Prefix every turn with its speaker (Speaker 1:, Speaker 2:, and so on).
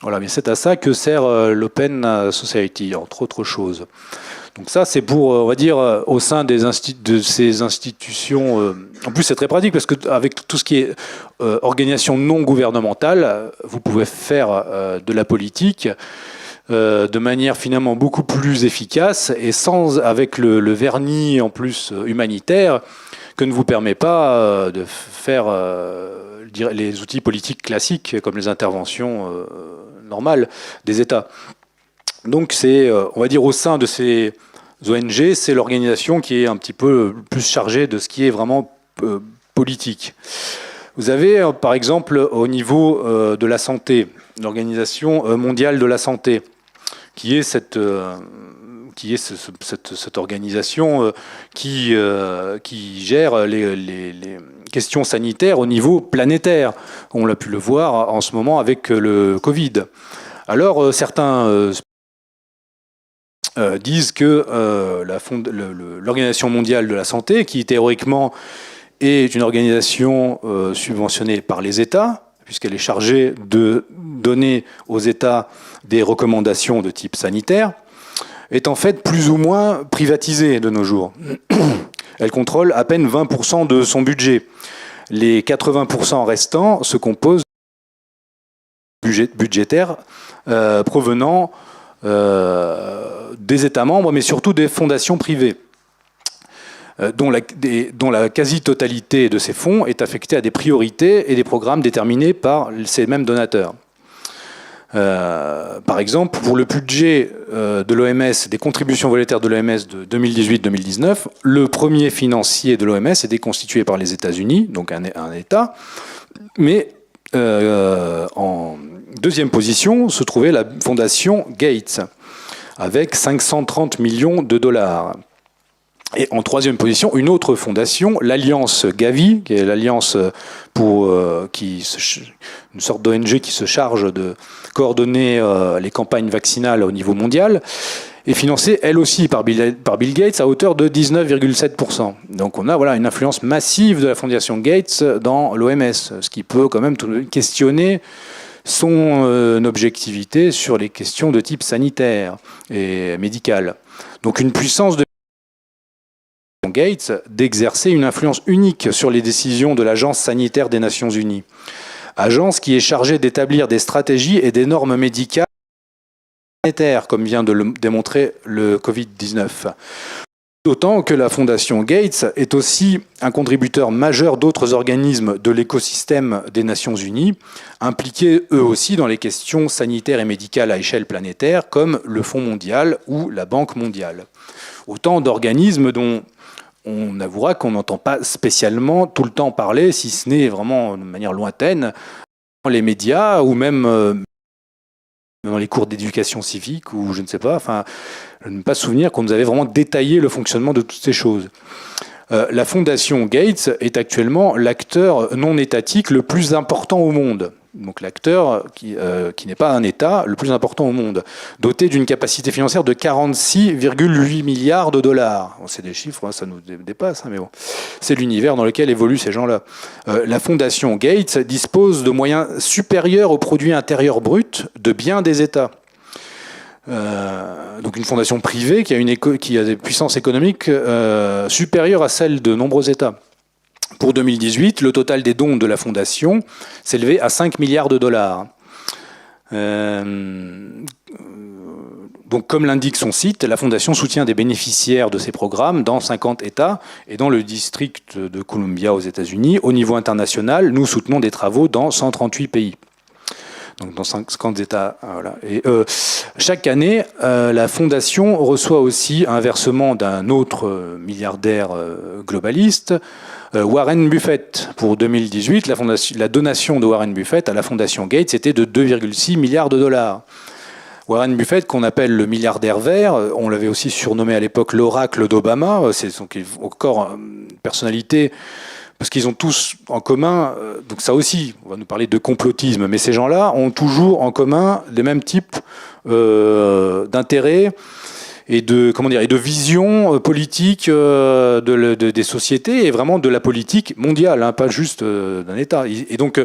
Speaker 1: Voilà, mais c'est à ça que sert l'Open Society, entre autres choses. Donc ça, c'est pour, on va dire, au sein de ces institutions. En plus, c'est très pratique parce qu'avec tout ce qui est organisation non gouvernementale, vous pouvez faire de la politique de manière finalement beaucoup plus efficace et avec le vernis en plus humanitaire que ne vous permet pas de faire les outils politiques classiques comme les interventions normales des États. Donc c'est, on va dire, au sein de ces ONG, c'est l'organisation qui est un petit peu plus chargée de ce qui est vraiment politique. Vous avez, par exemple, au niveau de la santé, l'Organisation mondiale de la santé, qui est cette organisation qui gère les questions sanitaires au niveau planétaire. On l'a pu le voir en ce moment avec le Covid. Alors, certains disent que l'Organisation mondiale de la santé, qui théoriquement est une organisation subventionnée par les États, puisqu'elle est chargée de donner aux États des recommandations de type sanitaire, est en fait plus ou moins privatisée de nos jours. Elle contrôle à peine 20% de son budget. Les 80% restants se composent budgétaires provenant des États membres, mais surtout des fondations privées, dont la quasi-totalité de ces fonds est affectée à des priorités et des programmes déterminés par ces mêmes donateurs. Par exemple, pour le budget de l'OMS, des contributions volontaires de l'OMS de 2018-2019, le premier financier de l'OMS était constitué par les États-Unis, donc un État, mais en deuxième position se trouvait la fondation Gates, avec 530 millions de dollars. Et en troisième position, une autre fondation, l'Alliance Gavi, qui est l'alliance une sorte d'ONG qui se charge de coordonner les campagnes vaccinales au niveau mondial, est financée elle aussi par Bill Gates à hauteur de 19,7%. Donc on a une influence massive de la fondation Gates dans l'OMS, ce qui peut quand même questionner son objectivité sur les questions de type sanitaire et médical. Donc une puissance de Gates d'exercer une influence unique sur les décisions de l'Agence sanitaire des Nations Unies. Agence qui est chargée d'établir des stratégies et des normes médicales sanitaires, comme vient de le démontrer le Covid-19. D'autant que la Fondation Gates est aussi un contributeur majeur d'autres organismes de l'écosystème des Nations Unies, impliqués eux aussi dans les questions sanitaires et médicales à échelle planétaire, comme le Fonds mondial ou la Banque mondiale. Autant d'organismes dont on avouera qu'on n'entend pas spécialement tout le temps parler, si ce n'est vraiment de manière lointaine, dans les médias ou même dans les cours d'éducation civique ou je ne sais pas, enfin, je ne peux pas souvenir qu'on nous avait vraiment détaillé le fonctionnement de toutes ces choses. La Fondation Gates est actuellement l'acteur non étatique le plus important au monde. Donc l'acteur qui n'est pas un État, le plus important au monde, doté d'une capacité financière de 46,8 milliards de dollars. Bon, c'est des chiffres, ça nous dépasse, mais bon. C'est l'univers dans lequel évoluent ces gens-là. La Fondation Gates dispose de moyens supérieurs au produit intérieur brut de bien des États. Donc une fondation privée qui a des puissances économiques supérieures à celles de nombreux États. Pour 2018, le total des dons de la fondation s'élevait à 5 milliards de dollars. Donc, comme l'indique son site, la fondation soutient des bénéficiaires de ces programmes dans 50 États et dans le district de Columbia aux États-Unis. Au niveau international, nous soutenons des travaux dans 138 pays. Donc dans 50 États. Voilà. Et chaque année, la Fondation reçoit aussi un versement d'un autre milliardaire globaliste, Warren Buffett. Pour 2018, la donation de Warren Buffett à la Fondation Gates était de 2,6 milliards de dollars. Warren Buffett, qu'on appelle le milliardaire vert, on l'avait aussi surnommé à l'époque l'oracle d'Obama, c'est encore une personnalité. Parce qu'ils ont tous en commun, donc ça aussi, on va nous parler de complotisme, mais ces gens-là ont toujours en commun les mêmes types d'intérêts et de vision politique des sociétés et vraiment de la politique mondiale, hein, pas juste d'un État. Et donc